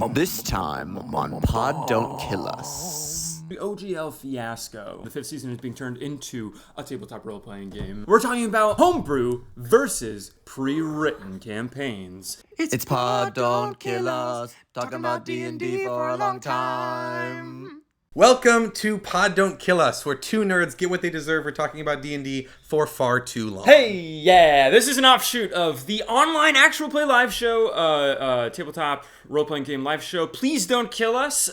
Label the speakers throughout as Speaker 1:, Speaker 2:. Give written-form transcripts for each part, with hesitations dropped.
Speaker 1: This time on Pod Don't Kill Us.
Speaker 2: The OGL fiasco. The 5th season is being turned into a tabletop role-playing game. We're talking about Homebrew versus Prewritten campaigns.
Speaker 1: It's Pod Don't Kill Us, talking about D&D for a long time.
Speaker 3: Welcome to Pod Don't Kill Us, where two nerds get what they deserve for talking about D&D for far too long.
Speaker 2: Hey, yeah, this is an offshoot of the online actual play live show, tabletop role-playing game live show, Please Don't Kill Us,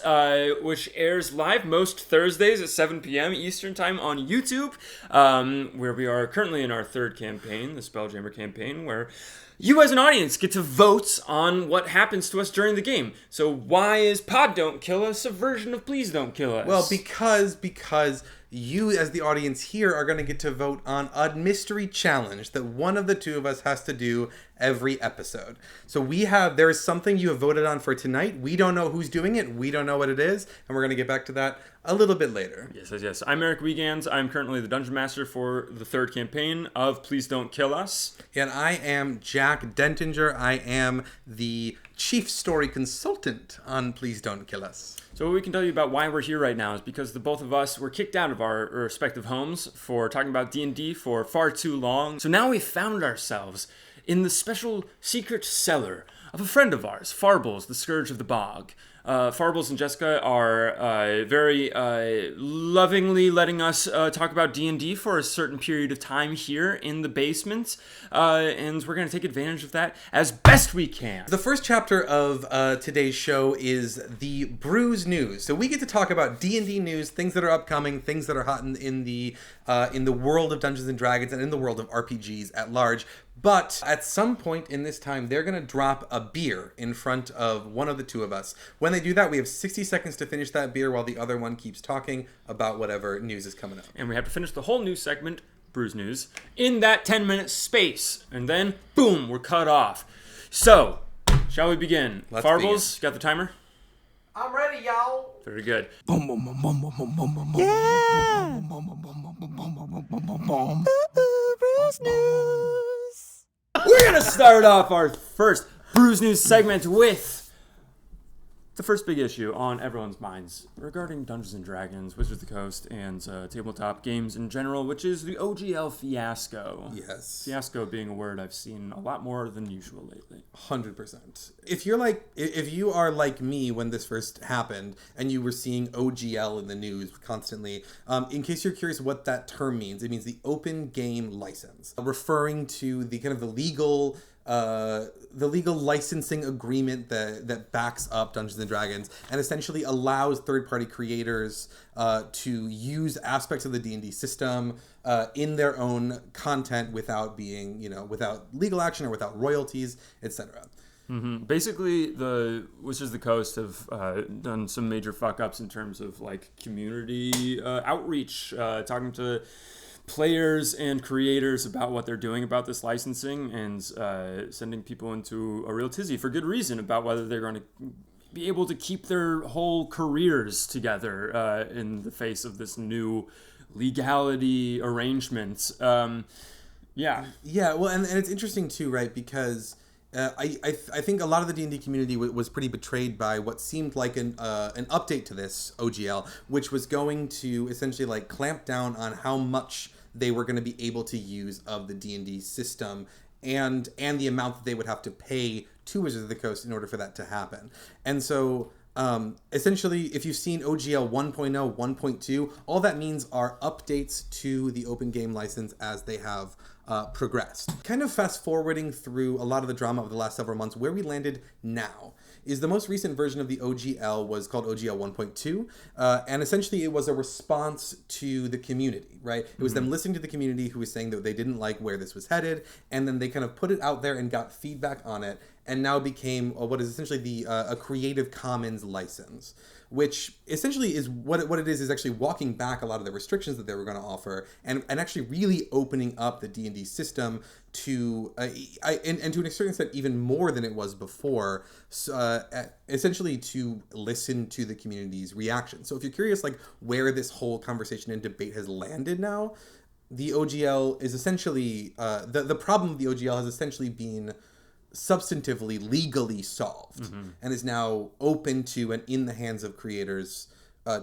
Speaker 2: which airs live most Thursdays at 7 p.m. Eastern Time on YouTube, where we are currently in our third campaign, the Spelljammer campaign, where you as an audience get to vote on what happens to us during the game. So why is Pod Don't Kill Us a version of Please Don't Kill Us?
Speaker 3: Well, because you as the audience here are going to get to vote on a mystery challenge that one of the two of us has to do every episode. So there is something you have voted on for tonight. We don't know who's doing it. We don't know what it is. And we're going to get back to that a little bit later.
Speaker 2: Yes. I'm Eric Wiegans. I'm currently the Dungeon Master for the third campaign of Please Don't Kill Us.
Speaker 3: And I am Jack Dentinger. I am the Chief Story Consultant on Please Don't Kill Us.
Speaker 2: So what we can tell you about why we're here right now is because the both of us were kicked out of our respective homes for talking about D&D for far too long. So now we've found ourselves in the special secret cellar of a friend of ours, Farbles, the Scourge of the Bog. Farbles and Jessica are very lovingly letting us talk about D&D for a certain period of time here in the basement, and we're going to take advantage of that as best we can.
Speaker 3: The first chapter of today's show is the Brews News. So we get to talk about D&D news, things that are upcoming, things that are hot in the world of Dungeons and Dragons and in the world of RPGs at large. But at some point in this time, they're going to drop a beer in front of one of the two of us. When they do that, we have 60 seconds to finish that beer while the other one keeps talking about whatever news is coming up.
Speaker 2: And we have to finish the whole news segment, Brews News, in that 10-minute space. And then, boom, we're cut off. So, shall we begin?
Speaker 3: Let's
Speaker 2: Farbles, got the timer?
Speaker 4: I'm ready, y'all.
Speaker 2: Very good.
Speaker 1: Yeah! Brews News!
Speaker 2: We're going to start off our first Brews News segment with the first big issue on everyone's minds regarding Dungeons and Dragons, Wizards of the Coast, and tabletop games in general, which is the OGL fiasco.
Speaker 3: Yes.
Speaker 2: Fiasco being a word I've seen a lot more than usual lately.
Speaker 3: 100%. If you are like me when this first happened and you were seeing OGL in the news constantly, in case you're curious what that term means, it means the Open Game License, referring to the kind of the legal licensing agreement that backs up Dungeons and Dragons and essentially allows third-party creators to use aspects of the D&D system in their own content without being, without legal action or without royalties, etc.
Speaker 2: Mm-hmm. Basically, the Wizards of the Coast have done some major fuck-ups in terms of community outreach, talking to players and creators about what they're doing about this licensing and sending people into a real tizzy for good reason about whether they're going to be able to keep their whole careers together in the face of this new legality arrangement. Yeah,
Speaker 3: well, and it's interesting too, right? Because I think a lot of the D&D community was pretty betrayed by what seemed like an update to this OGL, which was going to essentially clamp down on how much they were going to be able to use of the D&D system and the amount that they would have to pay to Wizards of the Coast in order for that to happen. And so essentially, if you've seen OGL 1.0, 1.2, all that means are updates to the open game license as they have progressed. Kind of fast forwarding through a lot of the drama of the last several months, where we landed now is the most recent version of the OGL was called OGL 1.2, and essentially it was a response to the community, right? It was them listening to the community who was saying that they didn't like where this was headed, and then they kind of put it out there and got feedback on it, and now became what is essentially a Creative Commons license, which essentially is what it is actually walking back a lot of the restrictions that they were going to offer and actually really opening up the D&D system to and to an certain extent even more than it was before, essentially to listen to the community's reaction. So if you're curious where this whole conversation and debate has landed now, the OGL is essentially the problem of the OGL has essentially been substantively, legally solved, and is now open to and in the hands of creators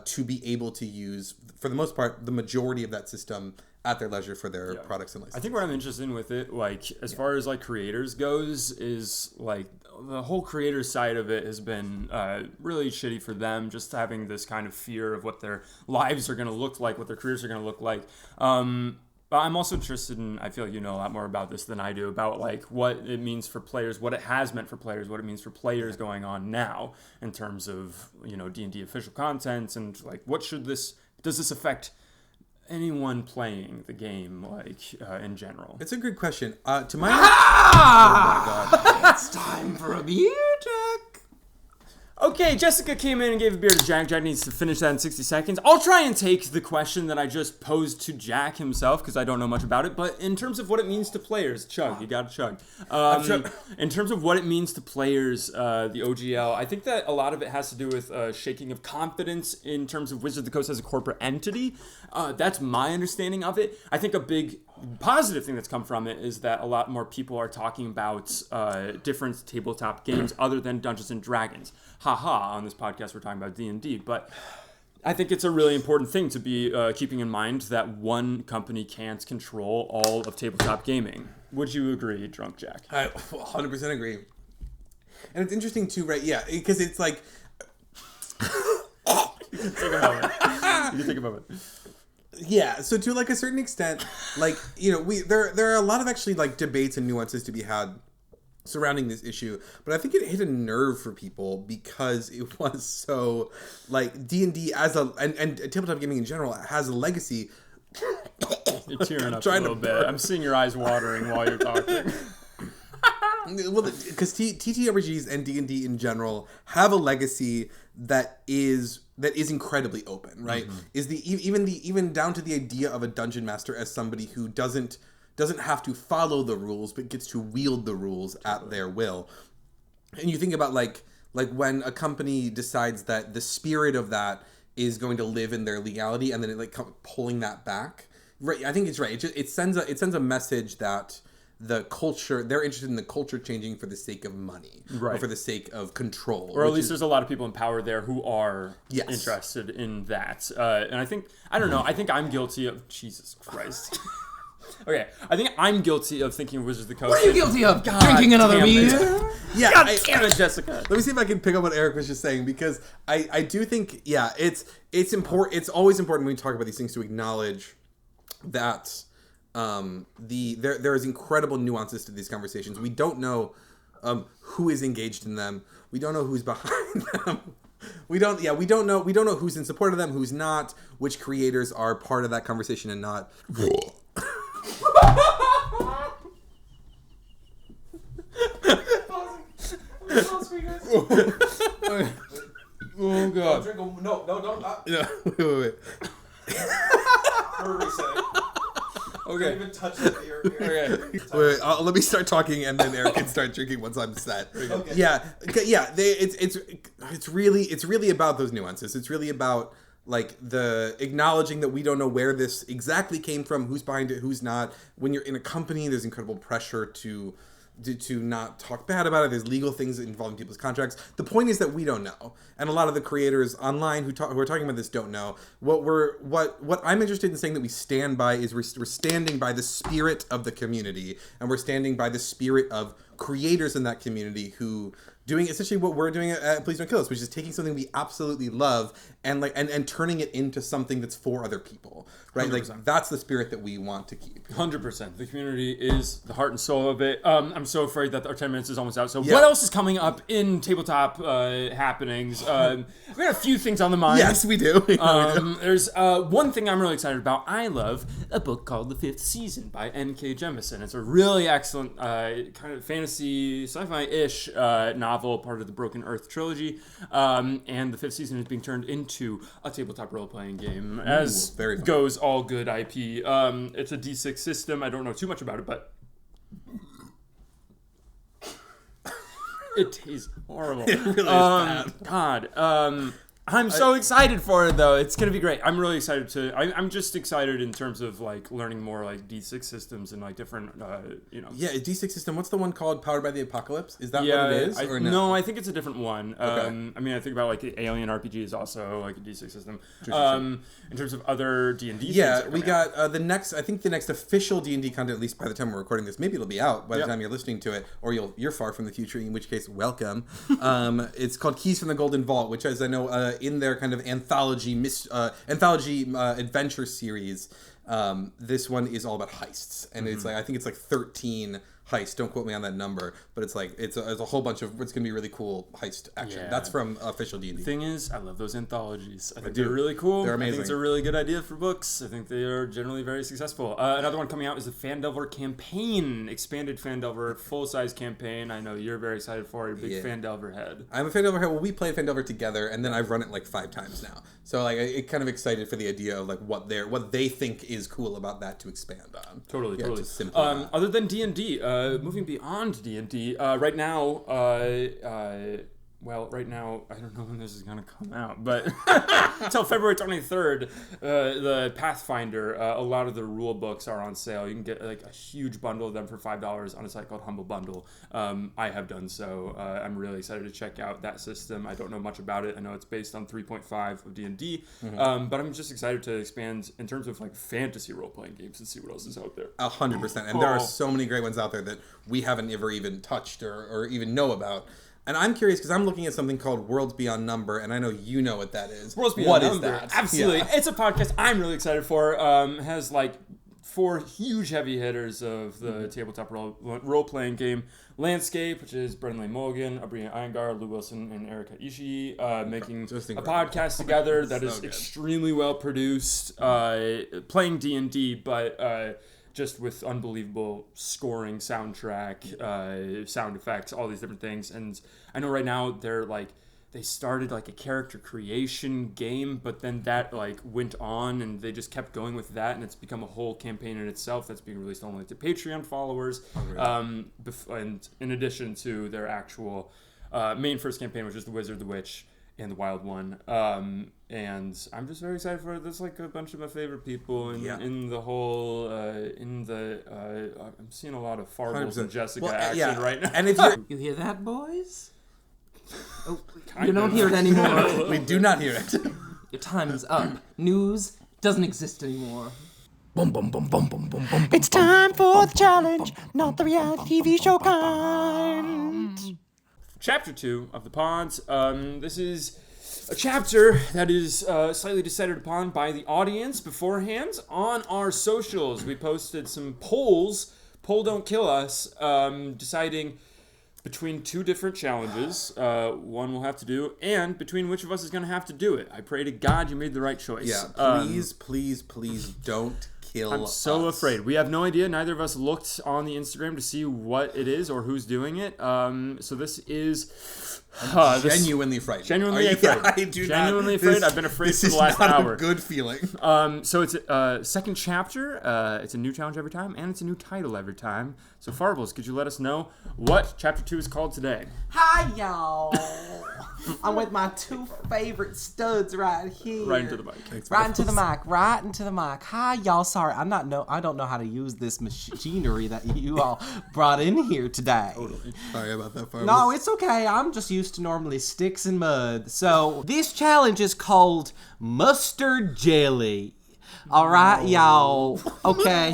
Speaker 3: to be able to use, for the most part, the majority of that system at their leisure for their products and licenses.
Speaker 2: I think what I'm interested in with it, like, as far as, like, creators goes, is, like, the whole creator side of it has been really shitty for them, just having this kind of fear of what their lives are going to look like, what their careers are going to look like. But I'm also interested in, I feel like you know a lot more about this than I do, about, like, what it means for players, what it has meant for players, what it means for players going on now in terms of, you know, D&D official content, and, like, does this affect anyone playing the game, like, in general?
Speaker 3: It's a good question. To my
Speaker 1: Ah! Oh my god. It's time for a beer check.
Speaker 2: Okay, Jessica came in and gave a beer to Jack. Jack needs to finish that in 60 seconds. I'll try and take the question that I just posed to Jack himself, because I don't know much about it. But in terms of what it means to players, chug, you gotta chug. In terms of what it means to players, the OGL, I think that a lot of it has to do with shaking of confidence in terms of Wizards of the Coast as a corporate entity. That's my understanding of it. I think a big positive thing that's come from it is that a lot more people are talking about different tabletop games other than Dungeons and Dragons. Haha, on this podcast we're talking about D&D, but I think it's a really important thing to be keeping in mind that one company can't control all of tabletop gaming. Would you agree, Drunk Jack?
Speaker 3: I 100% agree. And it's interesting too, right? Yeah, because it's like...
Speaker 2: Take a moment. You can take a moment.
Speaker 3: Yeah, so to like a certain extent, like, you know, there are a lot of actually like debates and nuances to be had surrounding this issue, but I think it hit a nerve for people because it was so like D&D as and tabletop gaming in general has a legacy.
Speaker 2: You're tearing up a little bit. I'm seeing your eyes watering while you're talking.
Speaker 3: Well, because TTRPGs and D&D in general have a legacy that is incredibly open, right? Mm-hmm. Even down to the idea of a dungeon master as somebody who doesn't have to follow the rules but gets to wield the rules at their will. And you think about like when a company decides that the spirit of that is going to live in their legality, and then it like pulling that back. Right, I think it's right. It sends a message that the culture, they're interested in the culture changing for the sake of money, right, or for the sake of control.
Speaker 2: Or at least there's a lot of people in power there who are interested in that. And I think I'm guilty of, Jesus Christ. Okay, I think I'm guilty of thinking of Wizards of the Coast.
Speaker 1: What are you guilty of? Drinking another beer?
Speaker 3: Yeah,
Speaker 2: God damn it, Jessica.
Speaker 3: Let me see if I can pick up what Eric was just saying, because I do think, yeah, it's important. It's always important when we talk about these things to acknowledge that there is incredible nuances to these conversations. We don't know who is engaged in them. We don't know who's behind them. We don't know who's in support of them, who's not, which creators are part of that conversation and not.
Speaker 2: Oh god.
Speaker 4: No, don't.
Speaker 3: Yeah, wait.
Speaker 4: We're resetting.
Speaker 2: Okay.
Speaker 4: Don't even touch that beer.
Speaker 2: Okay.
Speaker 3: Wait, let me start talking, and then Eric can start drinking once I'm set.
Speaker 4: Okay.
Speaker 3: Yeah. It's really about those nuances. It's really about like the acknowledging that we don't know where this exactly came from, who's behind it, who's not. When you're in a company, there's incredible pressure to not talk bad about it. There's legal things involving people's contracts. The point is that we don't know, and a lot of the creators online who are talking about this don't know. What I'm interested in saying that we stand by is we're standing by the spirit of the community, and we're standing by the spirit of creators in that community who doing essentially what we're doing at Please Don't Kill Us, which is taking something we absolutely love and turning it into something that's for other people, right?
Speaker 2: 100%.
Speaker 3: Like that's the spirit that we want to keep.
Speaker 2: 100%. The community is the heart and soul of it. I'm so afraid that our 10 minutes is almost out. So what else is coming up in tabletop happenings? We got a few things on the mind.
Speaker 3: Yes, we do.
Speaker 2: There's one thing I'm really excited about. I love a book called The Fifth Season by N.K. Jemison. It's a really excellent kind of fantasy, sci-fi-ish novel, part of the Broken Earth trilogy. And The Fifth Season is being turned into a tabletop role-playing game, as
Speaker 3: very fun.
Speaker 2: goes all good IP. It's a D6 system. I don't know too much about it, but it tastes horrible.
Speaker 3: It really is bad.
Speaker 2: God. I'm so excited for it, though. It's gonna be great. I'm really excited to. I'm just excited in terms of like learning more like D6 systems and like different,
Speaker 3: Yeah, a D6 system. What's the one called? Powered by the Apocalypse? Is that what it is? Or
Speaker 2: no, I think it's a different one.
Speaker 3: Okay.
Speaker 2: I mean, I think about like the Alien RPG is also like a D6 system. In terms of other D&D.
Speaker 3: Yeah, we got the next. I think the next official D&D content, at least by the time we're recording this, maybe it'll be out by the time you're listening to it, or you're far from the future. In which case, welcome. It's called Keys from the Golden Vault, which, as I know, in their kind of anthology adventure series, this one is all about heists, and it's like I think it's like 13 heists. Don't quote me on that number, but it's like it's a whole bunch of it's gonna be really cool heist action.
Speaker 2: Yeah.
Speaker 3: That's from official D&D.
Speaker 2: The thing is, I love those anthologies. I think they're really cool.
Speaker 3: They're amazing.
Speaker 2: I think it's a really good idea for books. I think they are generally very successful. Another one coming out is the Phandelver campaign, expanded Phandelver full-size campaign. I know you're very excited for. You're a big Phandelver head.
Speaker 3: I'm a Phandelver head. Well, we played Phandelver together, and then I've run it like 5 times now. So like, I kind of excited for the idea of like what they think is cool about that to expand on.
Speaker 2: Totally.
Speaker 3: Just simply
Speaker 2: Other than D&D, moving beyond D&D, right now, right now, I don't know when this is going to come out, but until February 23rd, the Pathfinder, a lot of the rule books are on sale. You can get like a huge bundle of them for $5 on a site called Humble Bundle. I have done so. I'm really excited to check out that system. I don't know much about it. I know it's based on 3.5 of D&D, but I'm just excited to expand in terms of like fantasy role-playing games and see what else is out there.
Speaker 3: 100%. And there are so many great ones out there that we haven't ever even touched or even know about. And I'm curious because I'm looking at something called Worlds Beyond Number, and I know you know what that is.
Speaker 2: Worlds Beyond
Speaker 3: What
Speaker 2: Number.
Speaker 3: is that?
Speaker 2: Absolutely.
Speaker 3: Yeah.
Speaker 2: It's a podcast I'm really excited for. It has like 4 huge heavy hitters of the tabletop role-playing game landscape, which is Brendan Lee Mulligan, Abrian Iyengar, Lou Wilson, and Erica Ishii, making a podcast together that is extremely well produced, playing D&D, but just with unbelievable scoring, soundtrack, sound effects, all these different things. And I know right now they started like a character creation game, but then that like went on and they just kept going with that, and it's become a whole campaign in itself that's being released only to Patreon followers. And in addition to their actual main first campaign, which is the Wizard, the Witch, and the Wild One. And I'm just very excited for it. There's like a bunch of my favorite people in the whole I'm seeing a lot of Farbles and Jessica action right now.
Speaker 3: And if
Speaker 5: you hear that, boys? Oh, you don't hear it anymore.
Speaker 3: we do not hear it.
Speaker 5: Your time is up. News doesn't exist anymore.
Speaker 1: It's time for the challenge, not the reality TV show kind.
Speaker 2: Chapter 2 of the Pods. This is a chapter that is slightly decided upon by the audience beforehand. On our socials, we posted some polls. Poll Don't Kill Us, deciding between 2 different challenges. One we'll have to do, and between which of us is going to have to do it. I pray to God you made the right choice.
Speaker 3: Yeah, please don't kill us.
Speaker 2: I'm so afraid. We have no idea. Neither of us looked on the Instagram to see what it is or who's doing it. So this is...
Speaker 3: genuinely frightened.
Speaker 2: Genuinely afraid.
Speaker 3: I do
Speaker 2: genuinely
Speaker 3: not,
Speaker 2: afraid. I've been afraid for the last hour.
Speaker 3: A good feeling.
Speaker 2: So it's a second chapter. It's a new challenge every time, and it's a new title every time. So Farbles, could you let us know what chapter 2 is called today?
Speaker 5: Hi, y'all. I'm with my 2 favorite studs right here.
Speaker 2: Right into the mic.
Speaker 5: Right into the mic. Hi, y'all. Sorry, I don't know how to use this machinery that you all brought in here today.
Speaker 3: Totally. Sorry about that, Farbles.
Speaker 5: No, it's okay. I'm just used to normally sticks and mud. So this challenge is called Mustard Jelly. All right, y'all. Okay.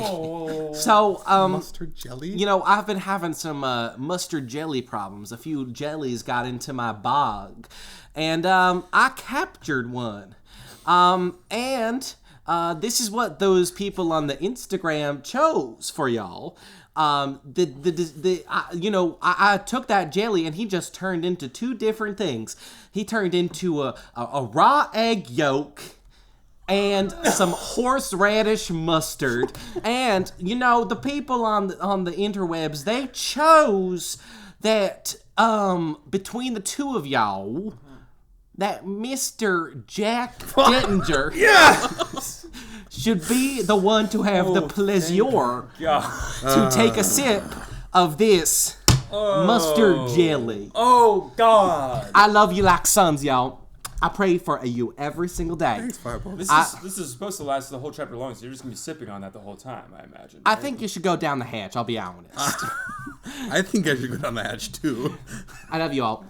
Speaker 5: So,
Speaker 3: mustard jelly?
Speaker 5: You know, I've been having some mustard jelly problems. A few jellies got into my bog. And I captured one. And this is what those people on the Instagram chose for y'all. I took that jelly and he just turned into 2 different things. He turned into a raw egg yolk and some horseradish mustard. And, you know, the people on the interwebs, they chose that between the 2 of y'all, that Mr. Jack Dittinger should be the one to have the pleasure to take a sip of this mustard jelly.
Speaker 2: Oh, God.
Speaker 5: I love you like sons, y'all. I pray for you every single day.
Speaker 3: Thanks, Fireball.
Speaker 2: This is supposed to last the whole chapter long, so you're just gonna be sipping on that the whole time, I imagine.
Speaker 5: I think you should go down the hatch, I'll be honest.
Speaker 3: I think I should go down the hatch too.
Speaker 5: I love you all.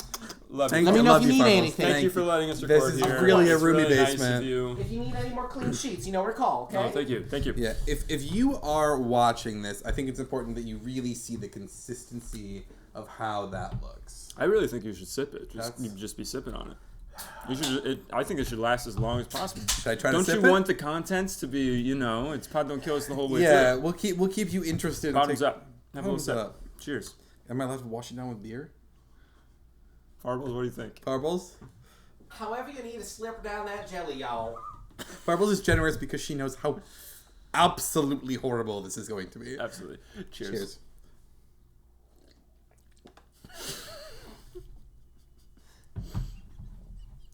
Speaker 2: Love
Speaker 3: Thank
Speaker 2: you.
Speaker 5: Let me know if you need
Speaker 3: Fireball.
Speaker 5: anything.
Speaker 2: Thank you for letting us
Speaker 3: This
Speaker 2: record
Speaker 3: is
Speaker 2: here.
Speaker 3: really a
Speaker 2: It's
Speaker 3: roomy
Speaker 2: nice
Speaker 3: basement.
Speaker 2: of you.
Speaker 5: If you need any more clean sheets, you know where to call, okay?
Speaker 2: Oh, thank you. Thank you.
Speaker 3: Yeah, if you are watching this, I think it's important that you really see the consistency of how that looks.
Speaker 2: I really think you should sip it.
Speaker 3: That's-
Speaker 2: You just be sipping on it. You should. I think it should last as long as possible.
Speaker 3: Should I try to
Speaker 2: Don't
Speaker 3: sip
Speaker 2: you
Speaker 3: it?
Speaker 2: want the contents to be, it's Pod Don't Kill Us the whole way
Speaker 3: Yeah,
Speaker 2: through?
Speaker 3: we'll keep you interested.
Speaker 2: Bottoms up. Have a little
Speaker 3: Bottoms
Speaker 2: sip.
Speaker 3: up.
Speaker 2: Cheers.
Speaker 3: Am I allowed to wash it down with beer?
Speaker 2: Farbles, what do you think?
Speaker 3: Fireballs?
Speaker 5: However you need to slip down that jelly, y'all.
Speaker 3: Fireballs is generous because she knows how absolutely horrible this is going to be.
Speaker 2: Absolutely. Cheers.
Speaker 3: Cheers.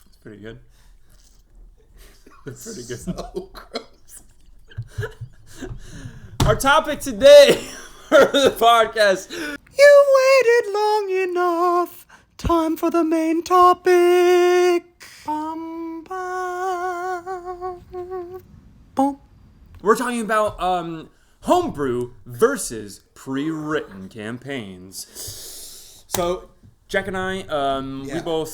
Speaker 2: It's pretty good. It's pretty good.
Speaker 3: So gross.
Speaker 2: Our topic today for the podcast.
Speaker 1: You've waited long enough. Time for the main topic. Boom.
Speaker 2: We're talking about homebrew versus pre-written campaigns. So Jack and I, we
Speaker 3: Yeah.
Speaker 2: both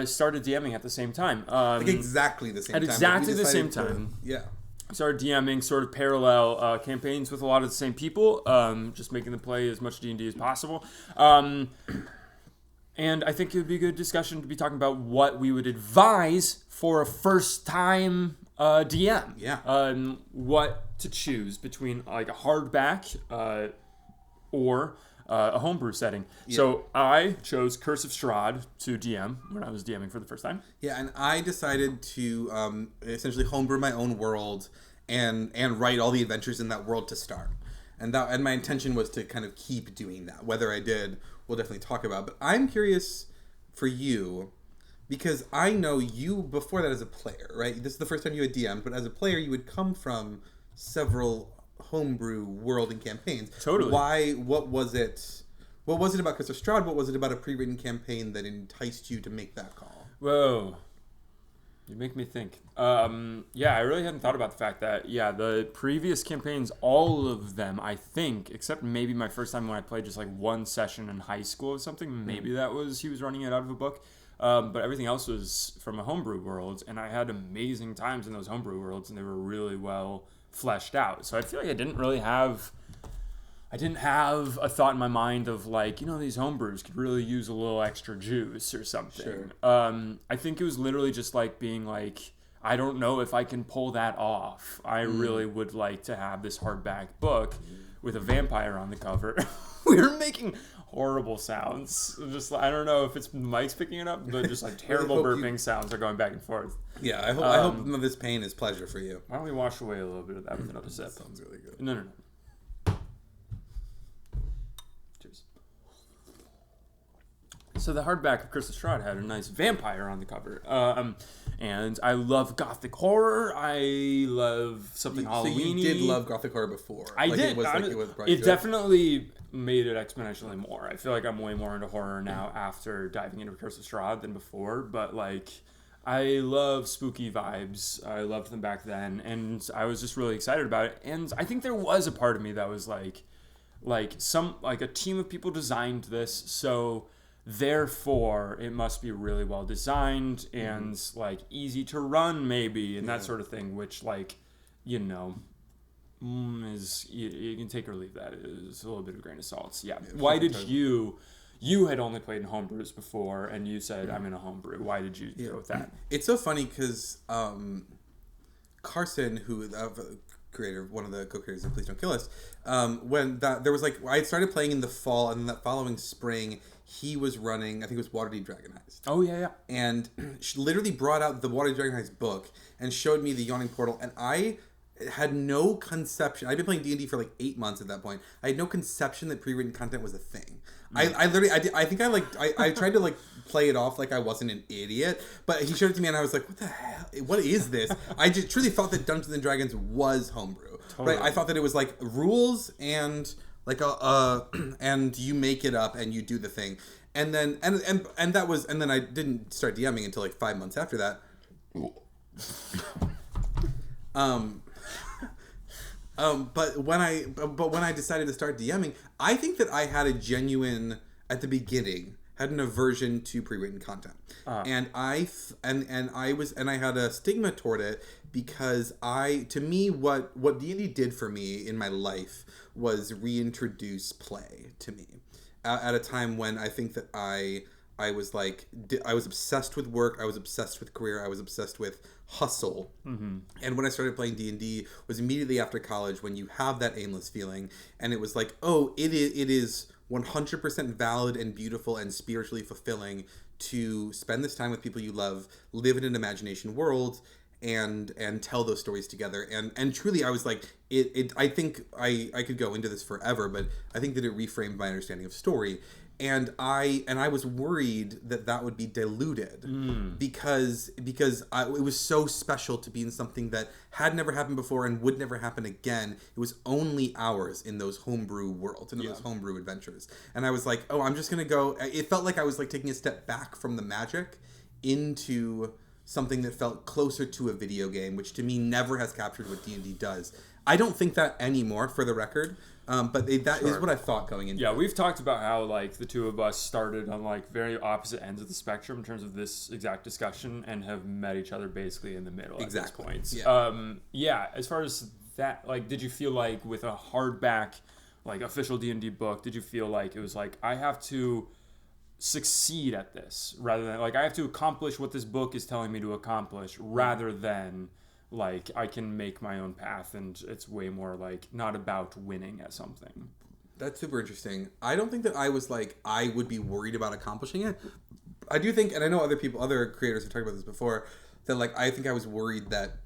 Speaker 2: started DMing at the same time.
Speaker 3: Like exactly the same
Speaker 2: At
Speaker 3: time. but we
Speaker 2: exactly the same
Speaker 3: decided to-
Speaker 2: time.
Speaker 3: Yeah.
Speaker 2: Started DMing sort of parallel campaigns with a lot of the same people, just making them play as much D&D as possible. And I think it would be a good discussion to be talking about what we would advise for a first-time DM.
Speaker 3: Yeah.
Speaker 2: What to choose between like a hardback or a homebrew setting.
Speaker 3: Yeah.
Speaker 2: So I chose Curse of Strahd to DM when I was DMing for the first time.
Speaker 3: Yeah, and I decided to essentially homebrew my own world and write all the adventures in that world to start. And my intention was to kind of keep doing that. Whether I did, we'll definitely talk about. But I'm curious for you, because I know you before that as a player, right? This is the first time you had DM'd, but as a player, you would come from several homebrew world and campaigns.
Speaker 2: Totally.
Speaker 3: Why? What was it? What was it about Curse of Strahd? What was it about a pre-written campaign that enticed you to make that call?
Speaker 2: Whoa. You make me think. Yeah, I really hadn't thought about the fact that, the previous campaigns, all of them, I think, except maybe my first time when I played just like one session in high school or something, maybe that was, he was running it out of a book. But everything else was from a homebrew world, and I had amazing times in those homebrew worlds, and they were really well fleshed out. So I feel like I didn't have a thought in my mind of like, these homebrews could really use a little extra juice or something.
Speaker 3: Sure.
Speaker 2: I think it was literally just like being like, I don't know if I can pull that off. I really would like to have this hardback book with a vampire on the cover. We were making horrible sounds. Just I don't know if it's the mic's picking it up, but just like terrible
Speaker 3: hope
Speaker 2: burping sounds are going back and forth.
Speaker 3: Yeah, I hope none of this pain is pleasure for you.
Speaker 2: Why don't we wash away a little bit of that with another sip?
Speaker 3: Sounds really good.
Speaker 2: No. Cheers. So the hardback of Curse of Strahd had a nice vampire on the cover. And I love gothic horror. I love something
Speaker 3: So
Speaker 2: Halloween-y.
Speaker 3: you did love gothic horror before.
Speaker 2: I did. It
Speaker 3: It
Speaker 2: definitely made it exponentially more. I feel like I'm way more into horror now after diving into Curse of Strahd than before. But like, I love spooky vibes. I loved them back then, and I was just really excited about it. And I think there was a part of me that was like a team of people designed this, so therefore it must be really well designed and like easy to run maybe, and that sort of thing, which like, is you can take or leave that. It's a little bit of a grain of salt. Yeah. Why did you had only played in homebrews before, and you said I'm in a homebrew. Why did you go with that?
Speaker 3: It's so funny because Carson, who creator, one of the co-creators of Please Don't Kill Us, there was like I started playing in the fall, and then that following spring he was running, I think it was Waterdeep Dragonized.
Speaker 2: Oh yeah.
Speaker 3: And she literally brought out the Waterdeep Dragonized book and showed me the Yawning Portal, and I had no conception. I'd been playing D&D for like 8 months at that point. I had no conception that pre-written content was a thing. I tried to like play it off like I wasn't an idiot, but he showed it to me and I was like, what the hell? What is this? I just truly thought that Dungeons and Dragons was homebrew.
Speaker 2: Totally.
Speaker 3: Right? I thought that it was like rules and like and you make it up and you do the thing. And then and that was, and then I didn't start DMing until like 5 months after that. But when I decided to start DMing, I think that I had a genuine, at the beginning, had an aversion to pre-written content. And I had a stigma toward it because to me what D&D did for me in my life was reintroduce play to me at a time when I think that I was obsessed with work, I was obsessed with career, I was obsessed with hustle. And when I started playing D&D was immediately after college, when you have that aimless feeling, and it was like, oh, it is 100% valid and beautiful and spiritually fulfilling to spend this time with people you love, live in an imagination world, and tell those stories together. And truly, I was like, I think I could go into this forever, but I think that it reframed my understanding of story. And I was worried that would be diluted because it was so special to be in something that had never happened before and would never happen again. It was only ours in those homebrew worlds and those homebrew adventures. And I was like, oh, I'm just gonna go. It felt like I was like taking a step back from the magic into something that felt closer to a video game, which to me never has captured what D&D does. I don't think that anymore, for the record. But that is what I thought going into
Speaker 2: Yeah,
Speaker 3: it.
Speaker 2: we've talked about how, like, the two of us started on, like, very opposite ends of the spectrum in terms of this exact discussion and have met each other basically in the middle at this point.
Speaker 3: Yeah.
Speaker 2: As far as that, like, did you feel like with a hardback, like, official D&D book, did you feel like it was like, I have to succeed at this rather than, like, I have to accomplish what this book is telling me to accomplish rather than... like, I can make my own path, and it's way more, like, not about winning at something.
Speaker 3: That's super interesting. I don't think that I was, like, I would be worried about accomplishing it. I do think, and I know other creators have talked about this before, that, like, I think I was worried that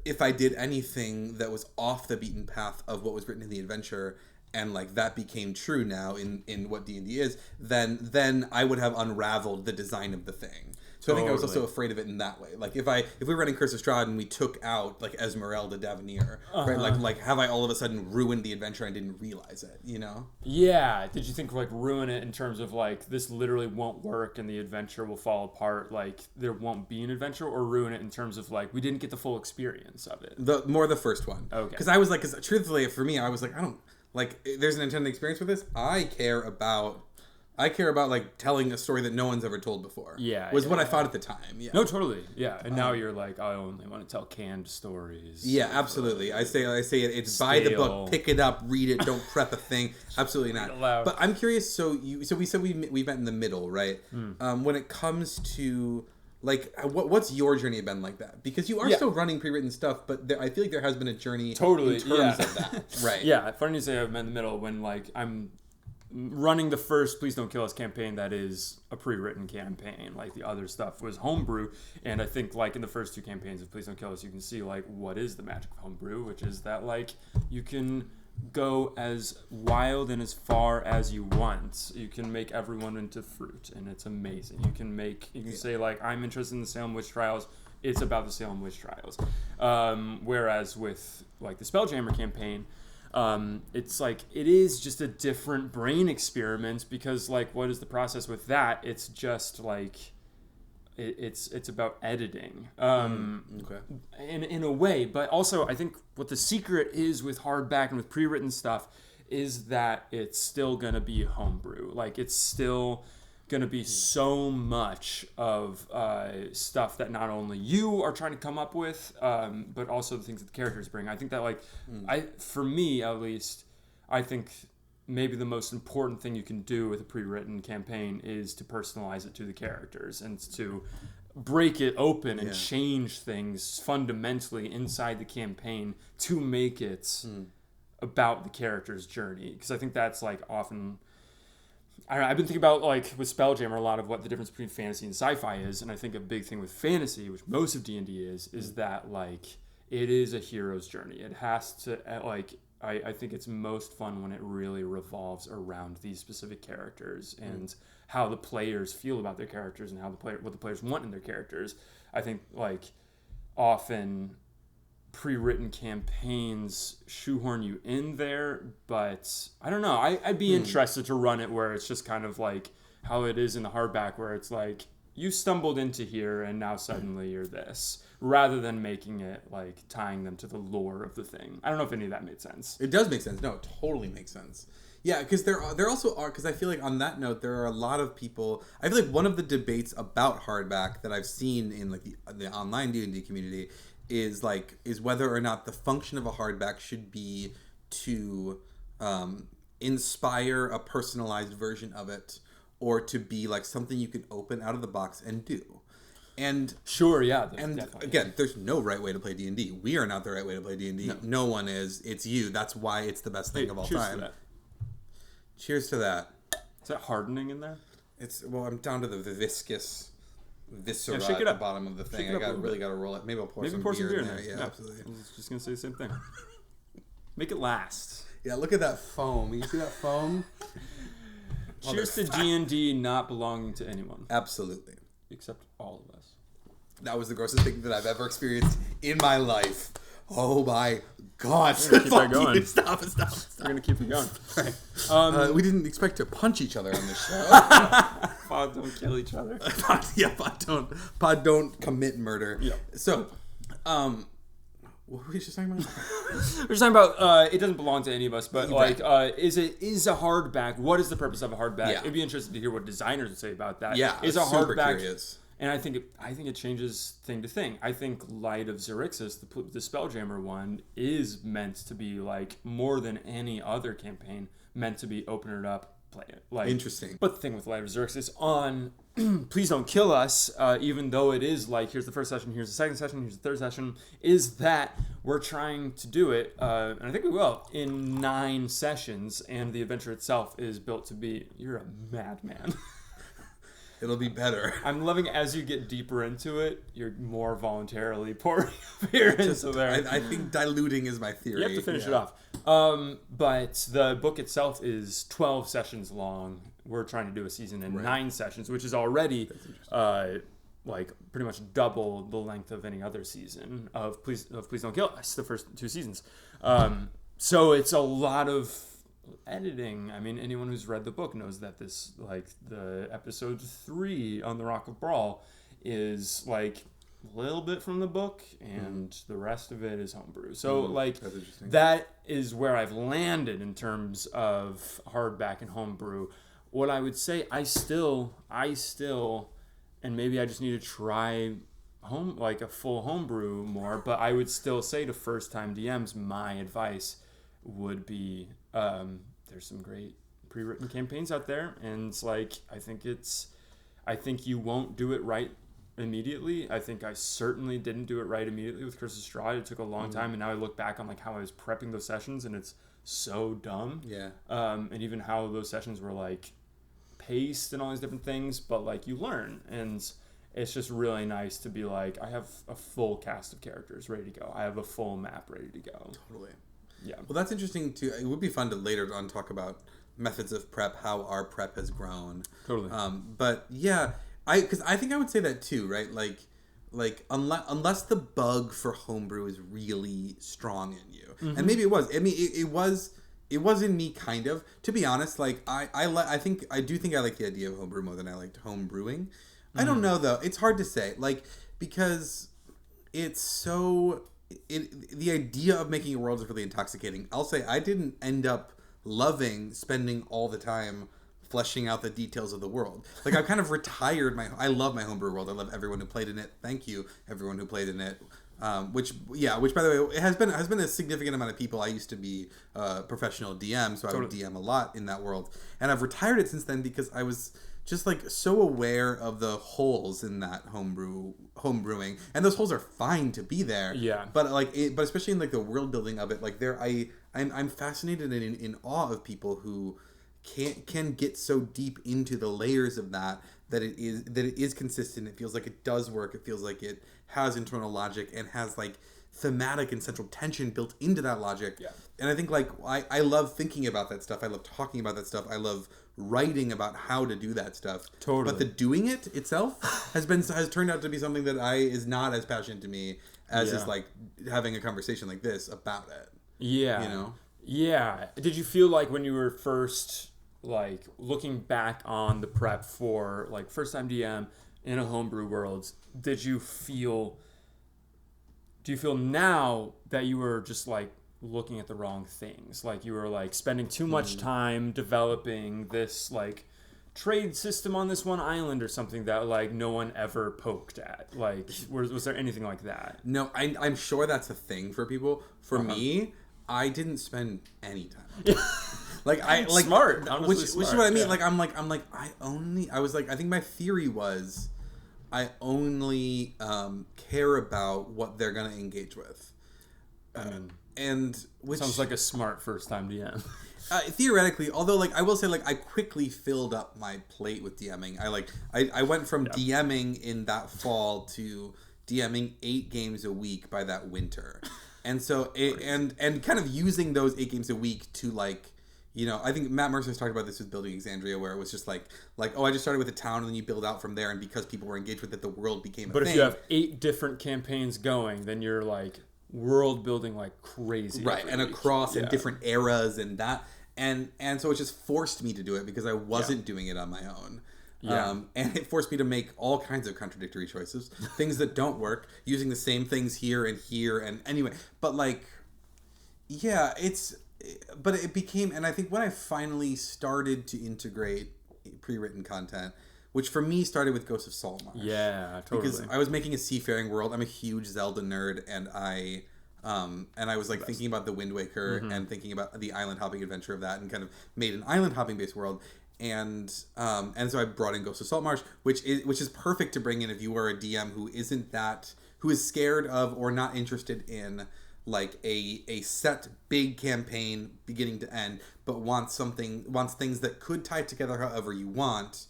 Speaker 3: if I did anything that was off the beaten path of what was written in the adventure, and, like, that became true now in what D&D is, then I would have unraveled the design of the thing. So I think I was also afraid of it in that way. Like, if we were running Curse of Strahd and we took out, like, Esmeralda Davenir, right? Like, have I all of a sudden ruined the adventure and didn't realize it, you know?
Speaker 2: Yeah. Did you think, like, ruin it in terms of, like, this literally won't work and the adventure will fall apart, like, there won't be an adventure, or ruin it in terms of, like, we didn't get the full experience of it?
Speaker 3: More the first one.
Speaker 2: Okay.
Speaker 3: Because I was like, truthfully, for me, I was like, I don't, like, there's an intended experience with this. I care about, like, telling a story that no one's ever told before. Was what I thought at the time. Yeah.
Speaker 2: No, totally. Yeah. And now you're like, I only want to tell canned stories.
Speaker 3: Yeah, absolutely. I say it's buy the book, pick it up, read it, don't prep a thing. Absolutely not.
Speaker 2: Aloud.
Speaker 3: But I'm curious. So we said we met in the middle, right? When it comes to, like, what's your journey been like that? Because you are still running pre-written stuff, but I feel like there has been a journey in terms of that. Right.
Speaker 2: Yeah. Funny to say I've met in the middle when, like, I'm running the first Please Don't Kill Us campaign that is a pre-written campaign. Like, the other stuff was homebrew, and I think, like, in the first two campaigns of Please Don't Kill Us, you can see, like, what is the magic of homebrew, which is that, like, you can go as wild and as far as you want. You can make everyone into fruit, and it's amazing. You can say, like, I'm interested in the Salem Witch Trials, it's about the Salem Witch Trials. Whereas with, like, the Spelljammer campaign, it's like, it is just a different brain experiment, because, like, what is the process with that? It's just like, it's about editing, in a way. But also, I think what the secret is with hardback and with pre-written stuff is that it's still gonna be homebrew. Like, it's still going to be so much of stuff that not only you are trying to come up with, but also the things that the characters bring. I think that, like, for me at least, I think maybe the most important thing you can do with a pre-written campaign is to personalize it to the characters and to break it open and change things fundamentally inside the campaign to make it about the character's journey. Because I think that's, like, often... I don't know, I've been thinking about, like, with Spelljammer, a lot of what the difference between fantasy and sci-fi is, and I think a big thing with fantasy, which most of D&D is that, like, it is a hero's journey. It has to, like, I think it's most fun when it really revolves around these specific characters and how the players feel about their characters and how what the players want in their characters. I think, like, often pre-written campaigns shoehorn you in there, but I don't know. I'd be interested to run it where it's just kind of like how it is in the hardback, where it's like you stumbled into here and now suddenly you're this, rather than making it like tying them to the lore of the thing. I don't know if any of that made sense.
Speaker 3: It does make sense. No, it totally makes sense. Yeah, because there also are, because I feel like on that note, there are a lot of people, I feel like one of the debates about hardback that I've seen in like the online D&D community is whether or not the function of a hardback should be to inspire a personalized version of it, or to be like something you can open out of the box and do. And
Speaker 2: sure, yeah,
Speaker 3: and
Speaker 2: definitely.
Speaker 3: again, there's no right way to play D&D. We are not the right way to play D&D. No one is. It's you. That's why it's the best thing of all
Speaker 2: cheers
Speaker 3: time.
Speaker 2: To that.
Speaker 3: Cheers to that.
Speaker 2: Is that hardening in there?
Speaker 3: I'm down to the viscous viscera
Speaker 2: shake it
Speaker 3: at the
Speaker 2: up.
Speaker 3: bottom of the thing.
Speaker 2: Shake it up a
Speaker 3: Really
Speaker 2: little
Speaker 3: got to roll it. Maybe I'll pour
Speaker 2: Maybe
Speaker 3: some
Speaker 2: pour
Speaker 3: beer
Speaker 2: some beer
Speaker 3: in
Speaker 2: in
Speaker 3: there.
Speaker 2: there.
Speaker 3: Yeah, absolutely.
Speaker 2: I was just gonna say the same thing. Make it last.
Speaker 3: Yeah, look at that foam. You see that foam?
Speaker 2: Cheers to D&D not belonging to anyone
Speaker 3: Absolutely.
Speaker 2: except all of us.
Speaker 3: That was the grossest thing that I've ever experienced in my life. Oh my God.
Speaker 2: We're gonna keep that going.
Speaker 3: Stop.
Speaker 2: We're gonna keep it going.
Speaker 3: We didn't expect to punch each other on this show.
Speaker 2: Pod don't kill each other.
Speaker 3: Pod don't commit murder.
Speaker 2: Yeah.
Speaker 3: So, what were we just talking about?
Speaker 2: We're just talking about it doesn't belong to any of us, but
Speaker 3: Right.
Speaker 2: like is a hardback? What is the purpose of a hardback?
Speaker 3: Yeah.
Speaker 2: It'd be interesting to hear what designers would say about that.
Speaker 3: Yeah,
Speaker 2: is a
Speaker 3: super
Speaker 2: hardback?
Speaker 3: curious.
Speaker 2: And I think it changes thing to thing. I think Light of Xerxes, the Spelljammer one, is meant to be like more than any other campaign meant to be open it up, play it. Like
Speaker 3: Interesting.
Speaker 2: But the thing with Light of Xerxes on Please Don't Kill Us, even though it is like here's the first session, here's the second session, here's the third session, is that we're trying to do it, and I think we will, in 9 sessions, and the adventure itself is built to be you're a madman.
Speaker 3: It'll be better.
Speaker 2: I'm loving as you get deeper into it, you're more voluntarily pouring beer into there.
Speaker 3: I think diluting is my theory.
Speaker 2: You have to finish it off. But the book itself is 12 sessions long. We're trying to do a season in 9 sessions, which is already like pretty much double the length of any other season of Please Don't Kill Us, the first 2 seasons. So it's a lot of editing. I mean, anyone who's read the book knows that this, like, the episode 3 on the Rock of Brawl is like a little bit from the book, and the rest of it is homebrew. So like that is where I've landed in terms of hardback and homebrew. What I would say, I still, and maybe I just need to try a full homebrew more, but I would still say to first time DMs, my advice would be there's some great pre-written campaigns out there, and it's like I think you won't do it right immediately. I think I certainly didn't do it right immediately with Curse of Strahd. It took a long time, and now I look back on like how I was prepping those sessions, and it's so dumb.
Speaker 3: Yeah.
Speaker 2: And even how those sessions were like paced and all these different things, but like you learn, and it's just really nice to be like, I have a full cast of characters ready to go. I have a full map ready to go.
Speaker 3: Totally.
Speaker 2: Yeah.
Speaker 3: Well, that's interesting too. It would be fun to later on talk about methods of prep, how our prep has grown.
Speaker 2: Totally.
Speaker 3: But yeah, because I think I would say that too, right? Like unless the bug for homebrew is really strong in you, and maybe it was. I mean, it was in me kind of. To be honest, like I think I like the idea of homebrew more than I liked homebrewing. I don't know though. It's hard to say, like, because it's so. The idea of making a world is really intoxicating. I'll say I didn't end up loving spending all the time fleshing out the details of the world. Like, I've kind of retired I love my homebrew world. I love everyone who played in it. Thank you, everyone who played in it. Which by the way, it has been a significant amount of people. I used to be a professional DM, so I would DM a lot in that world, and I've retired it since then because I was just like so aware of the holes in that homebrewing, and those holes are fine to be there.
Speaker 2: Yeah.
Speaker 3: But but especially in like the world building of it, like I'm fascinated and in awe of people who can get so deep into the layers of that it is consistent. It feels like it does work. It feels like it has internal logic and has like thematic and central tension built into that logic.
Speaker 2: Yeah.
Speaker 3: And I think like I love thinking about that stuff. I love talking about that stuff. I love writing about how to do that stuff.
Speaker 2: Totally.
Speaker 3: But the doing it itself has turned out to be something that is not as passionate to me as is like having a conversation like this about it.
Speaker 2: Yeah.
Speaker 3: You know?
Speaker 2: Yeah. Did you feel like when you were first like looking back on the prep for like first time DM, in a homebrew world, do you feel now that you were just like looking at the wrong things? Like you were like spending too much time developing this like trade system on this one island or something that like no one ever poked at? Like was there anything like that?
Speaker 3: No, I'm sure that's a thing for people. For me, I didn't spend any time. Like I like
Speaker 2: smart, honestly
Speaker 3: which
Speaker 2: smart.
Speaker 3: is what I mean.
Speaker 2: Yeah.
Speaker 3: Like I think my theory was I only care about what they're gonna engage with. And which
Speaker 2: Sounds like a smart first time DM.
Speaker 3: Theoretically, although like I will say like I quickly filled up my plate with DMing. I went from DMing in that fall to DMing 8 games a week by that winter. And so and kind of using those 8 games a week to like, you know, I think Matt Mercer's talked about this with Building Exandria, where it was just like, oh, I just started with a town and then you build out from there, and because people were engaged with it, the world became a thing.
Speaker 2: But if you have 8 different campaigns going, then you're like world building like crazy.
Speaker 3: Right,
Speaker 2: every
Speaker 3: and
Speaker 2: week.
Speaker 3: across in different eras and that. And so it just forced me to do it because I wasn't doing it on my own.
Speaker 2: Yeah.
Speaker 3: And it forced me to make all kinds of contradictory choices, things that don't work, using the same things here and anyway. But like, yeah, but it became, and I think when I finally started to integrate pre-written content, which for me started with Ghost of Saltmarsh.
Speaker 2: Yeah, totally.
Speaker 3: Because I was making a seafaring world. I'm a huge Zelda nerd, and I was like thinking about the Wind Waker and thinking about the island hopping adventure of that, and kind of made an island hopping based world. And so I brought in Ghost of Saltmarsh, which is perfect to bring in if you are a DM who is scared of or not interested in like a set big campaign beginning to end, but wants things that could tie together however you want,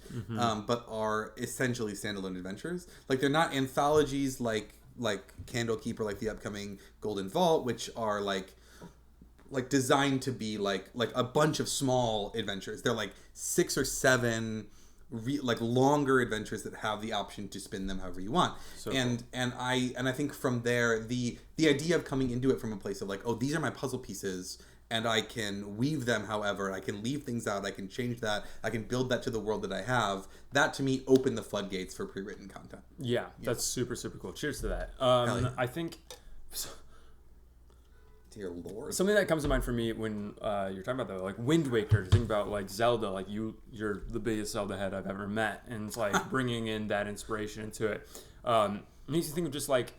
Speaker 3: but are essentially standalone adventures. Like they're not anthologies like Candlekeep or like the upcoming Golden Vault, which are like designed to be like a bunch of small adventures. They're like 6 or 7 longer adventures that have the option to spin them however you want. So and I think from there the idea of coming into it from a place of like, oh, these are my puzzle pieces and I can weave them however, I can leave things out, I can change that, I can build that to the world that I have. That to me opened the floodgates for pre-written content.
Speaker 2: Yeah, that's super cool. Cheers to that.
Speaker 3: Yeah.
Speaker 2: I think
Speaker 3: Dear Lord.
Speaker 2: something that comes to mind for me when you're talking about the like Wind Waker, think about like Zelda, like you're the biggest Zelda head I've ever met, and it's like bringing in that inspiration into it. It makes you think of just like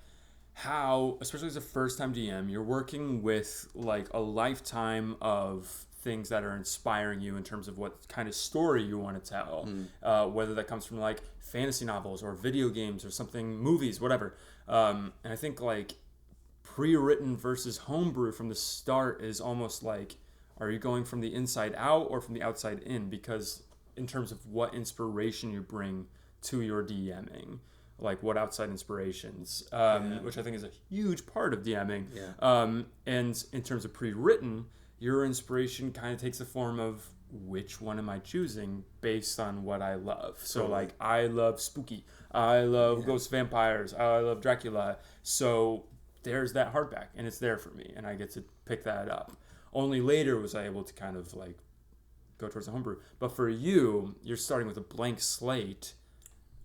Speaker 2: how, especially as a first time DM, you're working with like a lifetime of things that are inspiring you in terms of what kind of story you want to tell, whether that comes from like fantasy novels or video games or something, movies, whatever. And I think like pre-written versus homebrew from the start is almost like, are you going from the inside out or from the outside in? Because in terms of what inspiration you bring to your DMing, like what outside inspirations, which I think is a huge part of DMing. And in terms of pre-written, your inspiration kind of takes the form of which one am I choosing based on what I love. So like I love spooky, I love ghost vampires, I love Dracula. So there's that hardback and it's there for me and I get to pick that up. Only later was I able to kind of like go towards the homebrew. But for you, you're starting with a blank slate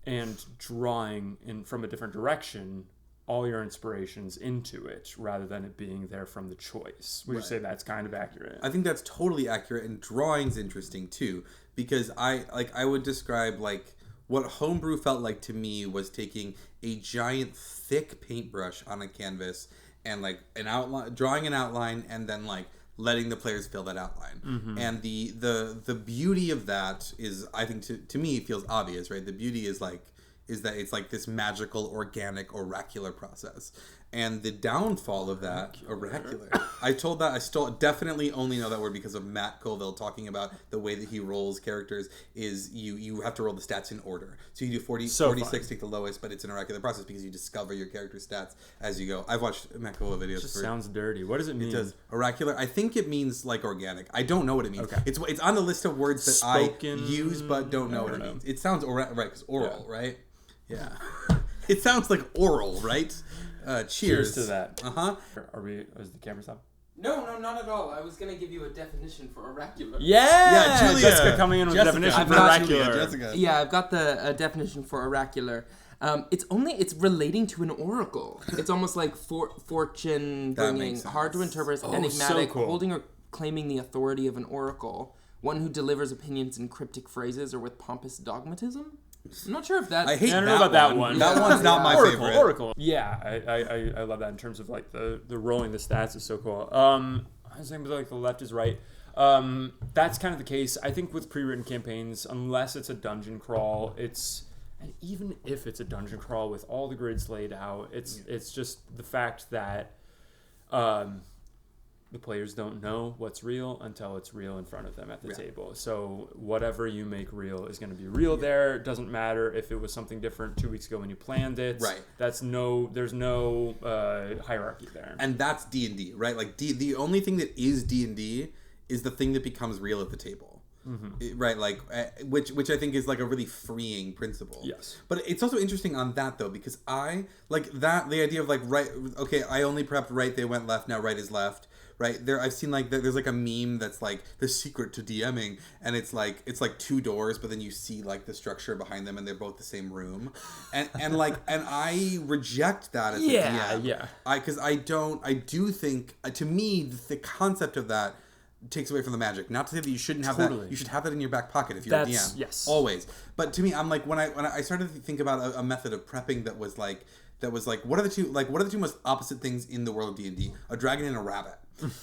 Speaker 2: and drawing in from a different direction all your inspirations into it rather than it being there from the choice. Would you say that's kind of accurate?
Speaker 3: I think that's totally accurate, and drawing's interesting too, because I would describe like what homebrew felt like to me was taking a giant thick paintbrush on a canvas and like an outline, drawing an outline, and then like letting the players fill that outline. And the beauty of that is, I think to me feels obvious, right? The beauty is that it's like this magical, organic, oracular process. And the downfall of that, oracular. I still definitely only know that word because of Matt Colville talking about the way that he rolls characters is you have to roll the stats in order. So you do 46, take the lowest, but it's an oracular process because you discover your character's stats as you go. I've watched Matt Colville videos.
Speaker 2: It just sounds dirty. What does it mean?
Speaker 3: It does. Oracular. I think it means like organic. I don't know what it means.
Speaker 2: Okay.
Speaker 3: It's on the list of words that
Speaker 2: Spoken,
Speaker 3: I use but don't know what it means. It sounds right because oral, right? Yeah. It sounds like oral, right? Cheers
Speaker 2: to that.
Speaker 3: Uh-huh.
Speaker 2: Is the camera stop?
Speaker 6: No, not at all. I was gonna give you a definition for oracular.
Speaker 2: Yeah,
Speaker 3: Julia.
Speaker 2: Jessica coming in with
Speaker 3: Jessica.
Speaker 2: a definition
Speaker 3: I'm
Speaker 2: for
Speaker 3: not Julia,
Speaker 2: oracular.
Speaker 3: Jessica.
Speaker 6: Yeah, I've got the definition for oracular. It's relating to an oracle. It's almost like fortune
Speaker 3: That
Speaker 6: bringing,
Speaker 3: makes sense.
Speaker 6: hard to interpret,
Speaker 2: Oh,
Speaker 6: enigmatic,
Speaker 2: so cool.
Speaker 6: holding or claiming the authority of an oracle, one who delivers opinions in cryptic phrases or with pompous dogmatism. I'm not sure if that.
Speaker 3: I hate
Speaker 2: I don't
Speaker 3: that
Speaker 2: know about that
Speaker 3: one.
Speaker 2: one.
Speaker 3: That one's not my
Speaker 2: Oracle,
Speaker 3: favorite.
Speaker 2: Oracle. Yeah, I love that in terms of like the rolling the stats is so cool. I was thinking like the left is right. That's kind of the case. I think with pre-written campaigns, unless it's a dungeon crawl, and even if it's a dungeon crawl with all the grids laid out, it's just the fact that the players don't know what's real until it's real in front of them at the table. So whatever you make real is going to be real there. It doesn't matter if it was something different 2 weeks ago when you planned it.
Speaker 3: Right.
Speaker 2: There's no hierarchy there.
Speaker 3: And that's D&D, right? Like the only thing that is D&D is the thing that becomes real at the table. Right, like which I think is like a really freeing principle.
Speaker 2: Yes.
Speaker 3: But it's also interesting on that though, because I like that the idea of like right. Okay, I only prepped right, they went left. Now right is left. Right there, I've seen like there's like a meme that's like the secret to DMing, and it's like 2 doors, but then you see like the structure behind them, and they're both the same room, and I reject that as a DM.
Speaker 2: Yeah.
Speaker 3: Because I do think to me the concept of that takes away from the magic. Not to say that you shouldn't have that. You should have that in your back pocket if you're a DM.
Speaker 2: Yes.
Speaker 3: Always. But to me, I'm like when I started to think about a method of prepping that was like what are the two most opposite things in the world of D&D? A dragon and a rabbit.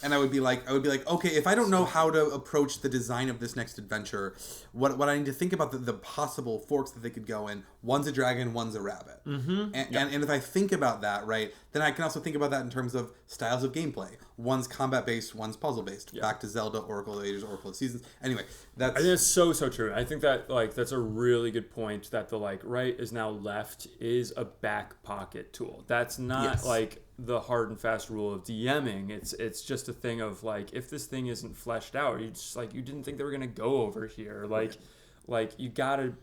Speaker 3: And I would be like, okay, if I don't know how to approach the design of this next adventure, what I need to think about the possible forks that they could go in. One's a dragon, one's a rabbit. And if I think about that, right, then I can also think about that in terms of styles of gameplay. One's combat based, one's puzzle based. Back to Zelda, Oracle of Ages, Oracle of Seasons. Anyway,
Speaker 2: I think it's so true. I think that like that's a really good point. That the like right is now left is a back pocket tool. That's not like the hard and fast rule of DMing. It's just a thing of like if this thing isn't fleshed out, you just like you didn't think they were gonna go over here. Like you gotta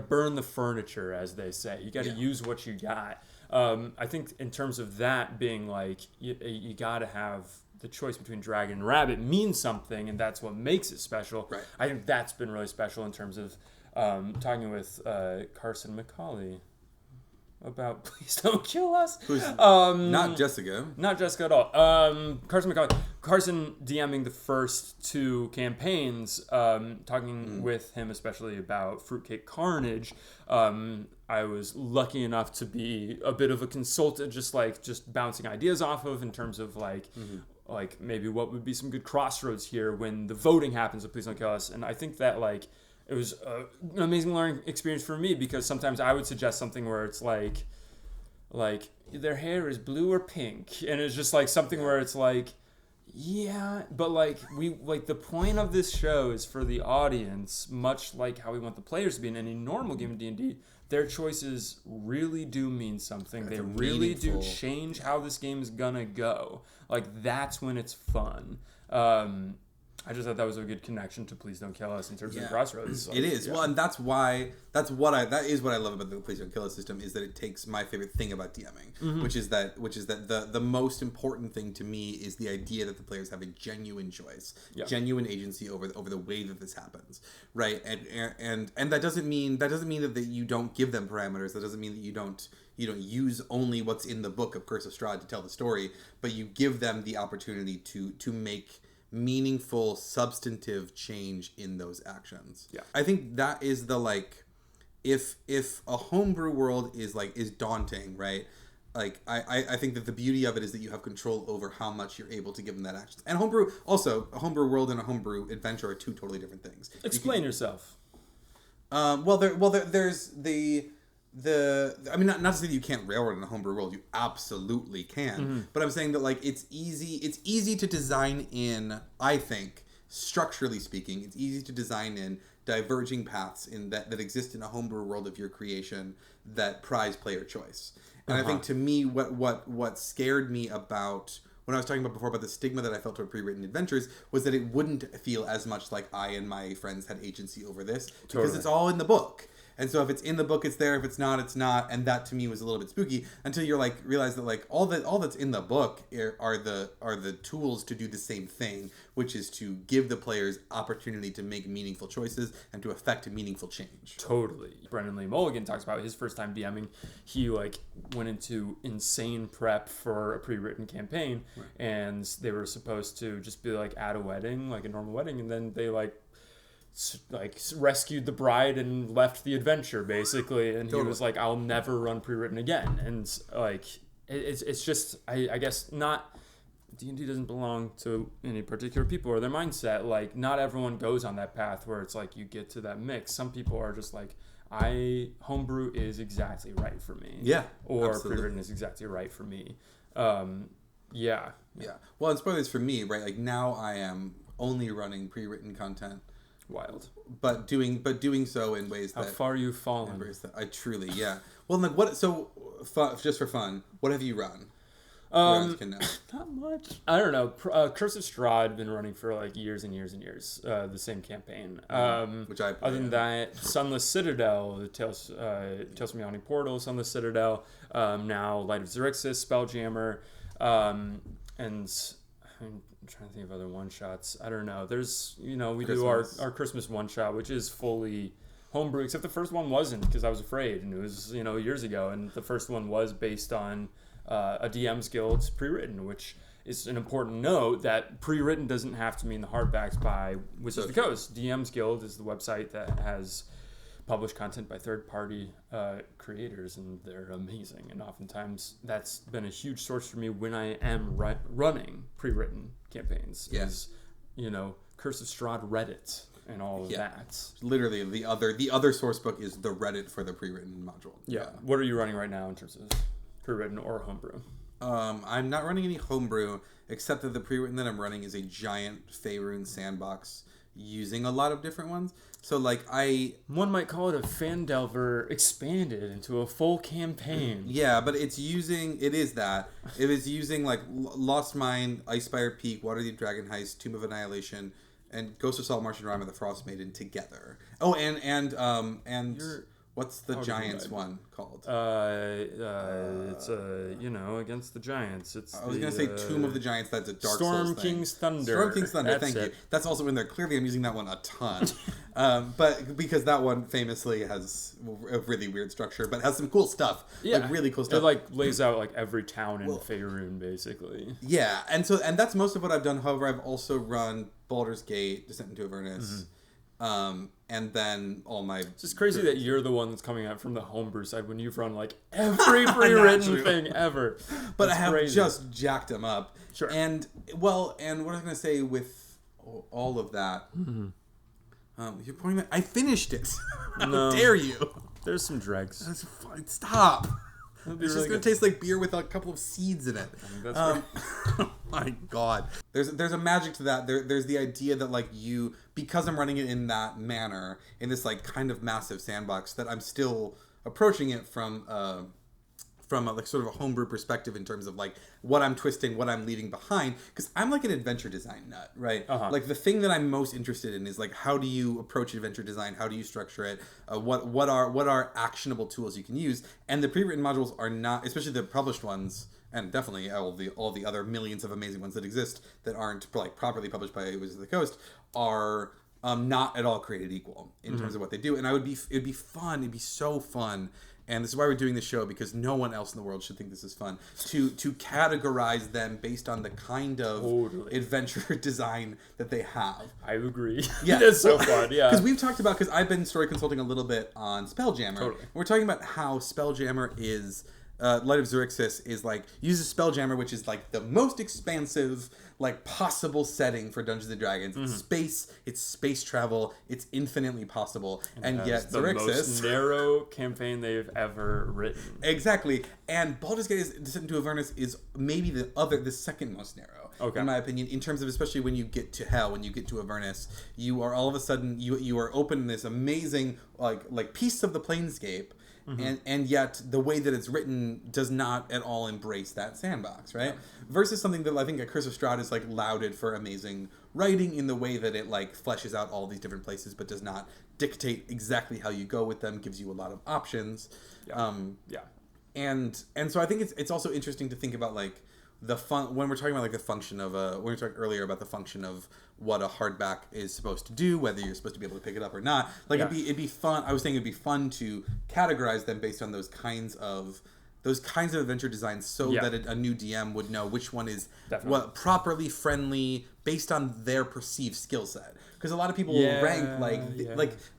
Speaker 2: burn the furniture, as they say. You gotta use what you got. I think in terms of that being like you gotta have the choice between dragon and rabbit means something, and that's what makes it special. Right. I think that's been really special in terms of talking with Carson McCauley about Please Don't Kill Us.
Speaker 3: Who's not Jessica.
Speaker 2: Not Jessica at all. Carson McCauley. Carson DMing the first 2 campaigns, talking with him especially about Fruitcake Carnage. I was lucky enough to be a bit of a consultant, just bouncing ideas off of in terms of like maybe what would be some good crossroads here when the voting happens at Please Don't Kill Us. And I think that like it was an amazing learning experience for me, because sometimes I would suggest something where it's like their hair is blue or pink, and it's just like something where it's like, yeah, but like the point of this show is for the audience, much like how we want the players to be in any normal game of D&D. Their choices really do mean something. They really do change how this game is gonna go. Like that's when it's fun. I just thought that was a good connection to Please Don't Kill Us in terms of crossroads.
Speaker 3: It is. Well, and that is what I love about the Please Don't Kill Us system, is that it takes my favorite thing about DMing, which is that the most important thing to me is the idea that the players have a genuine choice, genuine agency over the way that this happens, right? And that doesn't mean that you don't give them parameters. That doesn't mean that you don't use only what's in the book of Curse of Strahd to tell the story, but you give them the opportunity to make meaningful, substantive change in those actions. Yeah, I think that is the like, if a homebrew world is daunting, right? Like I think that the beauty of it is that you have control over how much you're able to give them that action. And homebrew also, a homebrew world and a homebrew adventure are 2 totally different things.
Speaker 2: Explain yourself.
Speaker 3: There's I mean, not to say that you can't railroad in a homebrew world. You absolutely can. But I'm saying that like it's easy to design in. I think structurally speaking, it's easy to design in diverging paths in that exist in a homebrew world of your creation that prize player choice. And I think to me, what scared me about when I was talking about before about the stigma that I felt toward pre-written adventures was that it wouldn't feel as much like I and my friends had agency over this because it's all in the book. And so if it's in the book, it's there. If it's not, it's not. And that to me was a little bit spooky until you're like realize that like all that's in the book are the tools to do the same thing, which is to give the players opportunity to make meaningful choices and to affect a meaningful change.
Speaker 2: Totally. Brendan Lee Mulligan talks about his first time DMing. He like went into insane prep for a pre-written campaign, and they were supposed to just be like at a wedding, like a normal wedding, and then they like rescued the bride and left the adventure basically, and he was like, I'll never run pre-written again. And like it's just I guess not, D&D doesn't belong to any particular people or their mindset. Like not everyone goes on that path where it's like you get to that mix. Some people are just like, homebrew is exactly right for me, or
Speaker 3: absolutely.
Speaker 2: pre-written is exactly right for me. Yeah.
Speaker 3: Well, and spoilers for me, right? Like now I am only running pre-written content.
Speaker 2: Wild.
Speaker 3: But doing so in ways
Speaker 2: How
Speaker 3: that
Speaker 2: far you've fallen.
Speaker 3: embrace that. I truly, yeah. Well, like what? So, just for fun, what have you run?
Speaker 2: Not much. I don't know. Curse of Strahd been running for like years and years and years. The same campaign.
Speaker 3: Which I play,
Speaker 2: other than that, Sunless Citadel, Tales from Yawning Portal, Sunless Citadel. Now Light of Xerxes, Spelljammer, and I'm trying to think of other one shots. I don't know. There's we do our Christmas one shot, which is fully homebrew, except the first one wasn't because I was afraid, and it was years ago, and the first one was based on a DM's Guild's Prewritten, which is an important note that Prewritten doesn't have to mean the hardbacks by Wizards of the Coast. DM's Guild is the website that has published content by third-party creators, and they're amazing. And oftentimes that's been a huge source for me when I am running pre-written campaigns.
Speaker 3: Yes,
Speaker 2: Curse of Strahd Reddit and all of that.
Speaker 3: Literally, the other source book is the Reddit for the pre-written module.
Speaker 2: Yeah. What are you running right now in terms of pre-written or homebrew?
Speaker 3: I'm not running any homebrew, except that the pre-written that I'm running is a giant Faerun sandbox using a lot of different ones. So like
Speaker 2: one might call it a Fandelver expanded into a full campaign.
Speaker 3: Yeah, but it is using like Lost Mine, Icespire Peak, Waterdeep Dragon Heist, Tomb of Annihilation, and Ghost of Salt Martian Rime of the Frost Maiden together. Oh, and what's the Giants one called?
Speaker 2: It's against the Giants.
Speaker 3: I was gonna say Tomb of the Giants. That's a Dark Souls thing.
Speaker 2: King's Thunder.
Speaker 3: Storm King's Thunder.
Speaker 2: That's
Speaker 3: Thank you.
Speaker 2: it.
Speaker 3: That's also in there. Clearly, I'm using that one a ton, but because that one famously has a really weird structure, but has some cool stuff.
Speaker 2: Yeah,
Speaker 3: like really cool stuff.
Speaker 2: It like lays out like every town in Faerun, basically.
Speaker 3: Yeah, and that's most of what I've done. However, I've also run Baldur's Gate, Descent into Avernus. And then all my...
Speaker 2: It's just crazy that you're the one that's coming out from the homebrew side when you've run like every pre-written thing ever.
Speaker 3: But
Speaker 2: that's
Speaker 3: I have
Speaker 2: crazy.
Speaker 3: just jacked them up.
Speaker 2: Sure.
Speaker 3: And what I was going to say with all of that, you're pointing that... I finished it. How dare you?
Speaker 2: There's some dregs.
Speaker 3: That's fine. Stop. It's
Speaker 2: really
Speaker 3: just going to taste like beer with a couple of seeds in it.
Speaker 2: That's right.
Speaker 3: Oh my god. There's a magic to that. There's the idea that like because I'm running it in that manner, in this like kind of massive sandbox, that I'm still approaching it from a like sort of a homebrew perspective in terms of like what I'm twisting, what I'm leaving behind, because I'm like an adventure design nut, right? Like the thing that I'm most interested in is like how do you approach adventure design, how do you structure it, what are actionable tools you can use, and the pre-written modules are not, especially the published ones, and definitely all the other millions of amazing ones that exist that aren't like properly published by Wizards of the Coast are not at all created equal in terms of what they do, and it'd be so fun. And this is why we're doing this show, because no one else in the world should think this is fun, to categorize them based on the kind of adventure design that they have.
Speaker 2: I agree.
Speaker 3: Yeah.
Speaker 2: It's so fun, yeah.
Speaker 3: Because we've talked about, because I've been story consulting a little bit on Spelljammer.
Speaker 2: Totally.
Speaker 3: We're talking about how Spelljammer is, Light of Xerxes is like, uses Spelljammer, which is like the most expansive, like possible setting for Dungeons and Dragons. It's space travel, it's infinitely possible, and yet
Speaker 2: the
Speaker 3: Xerxes,
Speaker 2: most narrow campaign they've ever written.
Speaker 3: Exactly, and Baldur's Gate Descent into Avernus is maybe the second most narrow, in my opinion, in terms of, especially when you get to Hell, when you get to Avernus, you are all of a sudden you are open in this amazing like piece of the Planescape. and yet the way that it's written does not at all embrace that sandbox, right? Versus something that I think Curse of Strahd is like lauded for amazing writing in the way that it like fleshes out all these different places, but does not dictate exactly how you go with them. Gives you a lot of options. And so I think it's also interesting to think about like the fun when we're talking about like the function of when we were talking earlier about the function of what a hardback is supposed to do, whether you're supposed to be able to pick it up or not. Like it'd be fun. I was saying it'd be fun to categorize them based on those kinds of adventure designs, so that a new DM would know which one is what properly friendly based on their perceived skill set. Because a lot of people will rank like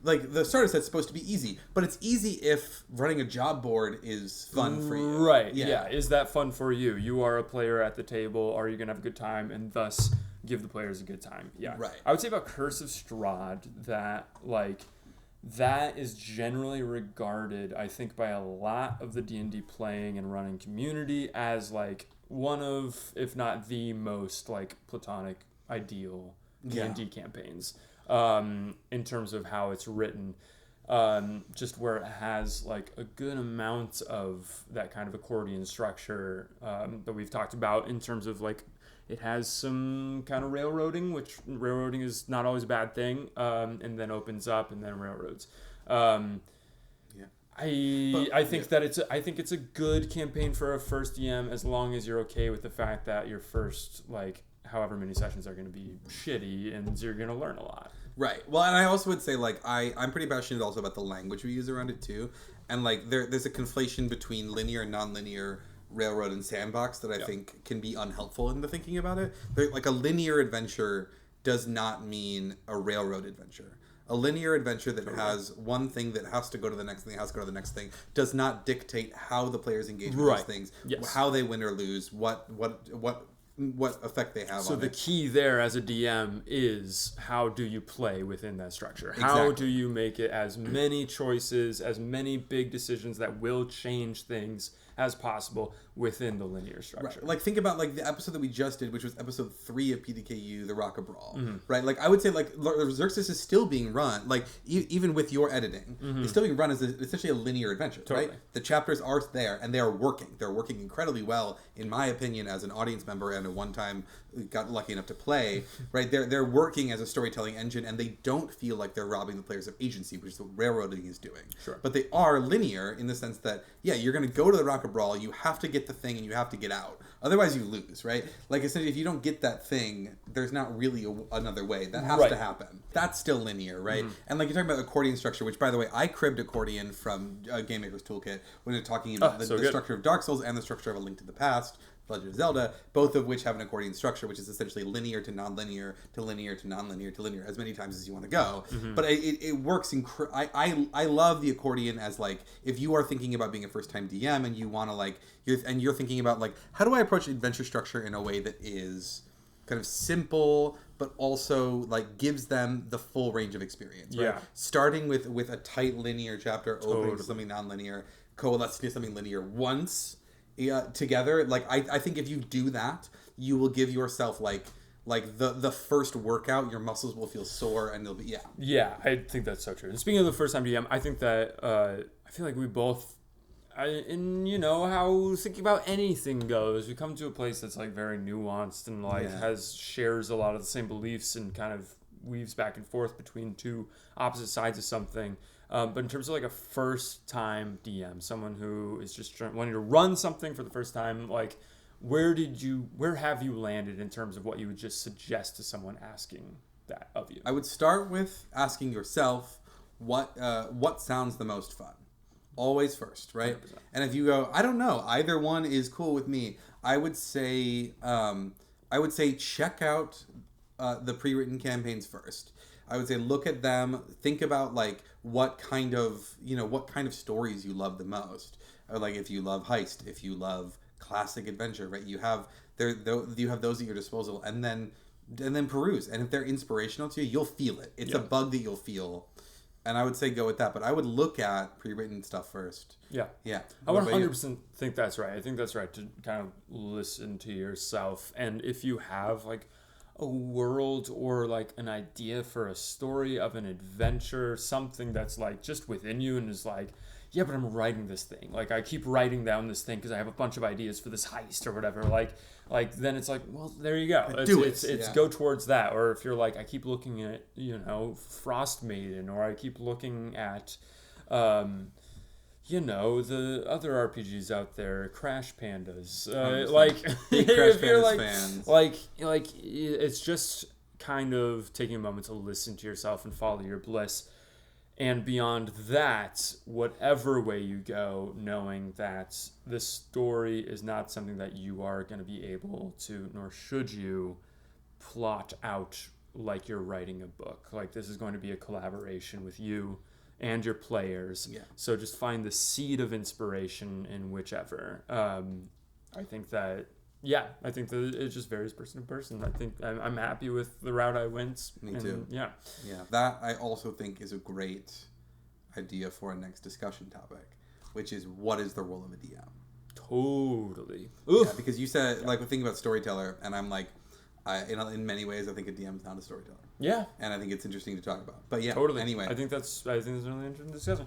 Speaker 3: the starter set's supposed to be easy, but it's easy if running a job board is fun for you.
Speaker 2: Right. Yeah. Is that fun for you? You are a player at the table. Are you gonna have a good time and thus give the players a good time? Yeah.
Speaker 3: Right.
Speaker 2: I would say about Curse of Strahd that like that is generally regarded, I think, by a lot of the D&D playing and running community as like one of, if not the most like platonic ideal D&D campaigns in terms of how it's written, just where it has like a good amount of that kind of accordion structure that we've talked about in terms of like it has some kind of railroading, which railroading is not always a bad thing, and then opens up and then railroads. I think it's a good campaign for a first DM as long as you're okay with the fact that your first like however many sessions are going to be shitty and you're going to learn a lot.
Speaker 3: Right. Well, and I also would say like I'm pretty passionate also about the language we use around it too, and like there's a conflation between linear and non-linear railroad and sandbox that I think can be unhelpful in the thinking about it. Like a linear adventure does not mean a railroad adventure. A linear adventure that has one thing that has to go to the next thing, has to go to the next thing, does not dictate how the players engage with those things, how they win or lose, what effect they have on it.
Speaker 2: So the key there as a DM is how do you play within that structure? How do you make it as many choices, as many big decisions that will change things as possible within the linear structure.
Speaker 3: Right. Like think about like the episode that we just did, which was episode 3 of PDKU, the Rock a Brawl. Right? Like I would say like Xerxes is still being run, like even with your editing, it's still being run as essentially a linear adventure. Right? The chapters are there and they are working. They're working incredibly well, in my opinion, as an audience member and a one-time got lucky enough to play. Right? They're working as a storytelling engine, and they don't feel like they're robbing the players of agency, which is what railroading is doing. But they are linear in the sense that you're going to go to the Rock a Brawl, you have to get the thing and you have to get out. Otherwise you lose, right? Like essentially if you don't get that thing, there's not really another way. That has to happen. That's still linear, right? And like you're talking about accordion structure, which by the way, I cribbed accordion from Game Maker's Toolkit when they're talking about the structure of Dark Souls and the structure of A Link to the Past, Legend of Zelda, both of which have an accordion structure, which is essentially linear to non-linear to linear to non-linear to linear, as many times as you want to go. But it works. I love the accordion as like if you are thinking about being a first-time DM and you want to like you're thinking about like how do I approach adventure structure in a way that is kind of simple but also like gives them the full range of experience. Right? Starting with a tight linear chapter, opening to something non-linear, coalescing to something linear once. Together, like I think if you do that, you will give yourself like the first workout, your muscles will feel sore and they'll be
Speaker 2: I think that's so true. And speaking of the first time DM, I think that I feel like we both in you know how thinking about anything goes, we come to a place that's like very nuanced and like shares a lot of the same beliefs and kind of weaves back and forth between two opposite sides of something. But in terms of like a first-time DM, someone who is just wanting to run something for the first time, like where have you landed in terms of what you would just suggest to someone asking that of you?
Speaker 3: I would start with asking yourself what sounds the most fun. Always first, right? 100%. And if you go, I don't know, either one is cool with me. I would say check out the pre-written campaigns first. I would say look at them, think about like what kind of stories you love the most. Or like if you love heist, if you love classic adventure, right? You have those at your disposal, and then peruse. And if they're inspirational to you, you'll feel it. It's a bug that you'll feel. And I would say go with that, but I would look at pre-written stuff first. Yeah.
Speaker 2: I 100% think that's right. I think that's right to kind of listen to yourself, and if you have like a world or like an idea for a story of an adventure, something that's like just within you and is like, yeah, but I'm writing this thing. Like, I keep writing down this thing because I have a bunch of ideas for this heist or whatever. Like then it's like, well, there you go. It's go towards that. Or if you're like, I keep looking at, Frost Maiden, or I keep looking at, the other RPGs out there, Crash Pandas.
Speaker 3: Big Crash
Speaker 2: if you're
Speaker 3: Pandas
Speaker 2: like,
Speaker 3: fans.
Speaker 2: like it's just kind of taking a moment to listen to yourself and follow your bliss. And beyond that, whatever way you go, knowing that this story is not something that you are going to be able to, nor should you, plot out like you're writing a book. Like, this is going to be a collaboration with you and your players.
Speaker 3: Yeah.
Speaker 2: So just find the seed of inspiration in whichever. I think that it just varies person to person. I think I'm happy with the route I went.
Speaker 3: Me too.
Speaker 2: Yeah.
Speaker 3: Yeah, that I also think is a great idea for a next discussion topic, which is what is the role of a DM?
Speaker 2: Totally.
Speaker 3: Yeah, because you said, like, we're thinking about storyteller, and I'm like, in many ways, I think a DM is not a storyteller.
Speaker 2: Yeah.
Speaker 3: And I think it's interesting to talk about. But yeah,
Speaker 2: Totally.
Speaker 3: anyway.
Speaker 2: I think that's a really interesting discussion.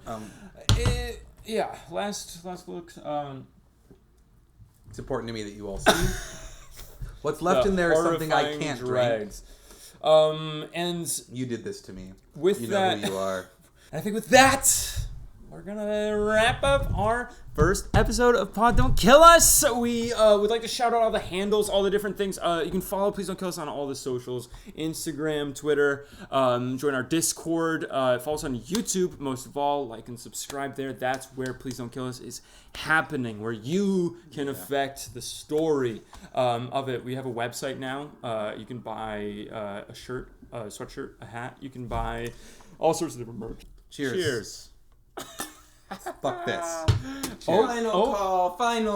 Speaker 2: Last look.
Speaker 3: It's important to me that you all see. What's left in there is something I can't drink.
Speaker 2: And
Speaker 3: You did this to me.
Speaker 2: with
Speaker 3: You
Speaker 2: that,
Speaker 3: know who you are.
Speaker 2: I think with that, we're gonna wrap up our first episode of Pod Don't Kill Us. We would like to shout out all the handles, all the different things. You can follow Please Don't Kill Us on all the socials, Instagram, Twitter. Join our Discord. Follow us on YouTube. Most of all, like and subscribe there. That's where Please Don't Kill Us is happening, where you can affect the story of it. We have a website now. You can buy a shirt, a sweatshirt, a hat. You can buy all sorts of different merch.
Speaker 3: Cheers. Fuck this.
Speaker 6: Final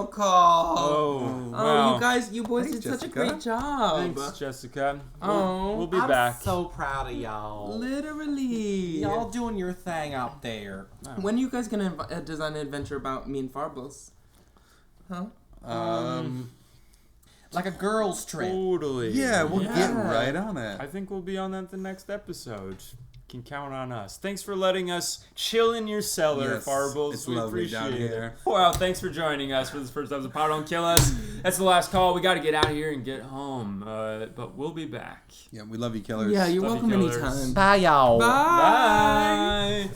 Speaker 6: call.
Speaker 2: Oh, wow.
Speaker 6: Oh, you boys
Speaker 3: Thanks,
Speaker 6: did such a
Speaker 3: Jessica.
Speaker 6: great job.
Speaker 2: Thanks, Jessica.
Speaker 6: Oh,
Speaker 2: we'll be
Speaker 5: I'm
Speaker 2: back.
Speaker 5: so proud of y'all.
Speaker 6: Literally.
Speaker 5: Y'all doing your thing out there.
Speaker 6: When are you guys gonna design an adventure about me and Farbos? Huh?
Speaker 5: Like a girl's trip.
Speaker 2: Totally.
Speaker 3: Yeah, we'll get right on it.
Speaker 2: I think we'll be on that the next episode. Can count on us. Thanks for letting us chill in your cellar,
Speaker 3: Yes,
Speaker 2: Farbles.
Speaker 3: it's
Speaker 2: We
Speaker 3: lovely
Speaker 2: appreciate
Speaker 3: down
Speaker 2: it.
Speaker 3: here.
Speaker 2: Wow, thanks for joining us for this first episode of Pod Don't Kill Us. That's the last call. We got to get out of here and get home. But we'll be back.
Speaker 3: Yeah, we love you, killers.
Speaker 6: Yeah, you're
Speaker 2: Love you,
Speaker 6: welcome
Speaker 2: killers.
Speaker 6: anytime.
Speaker 5: Bye, y'all.
Speaker 6: Bye.
Speaker 2: Bye.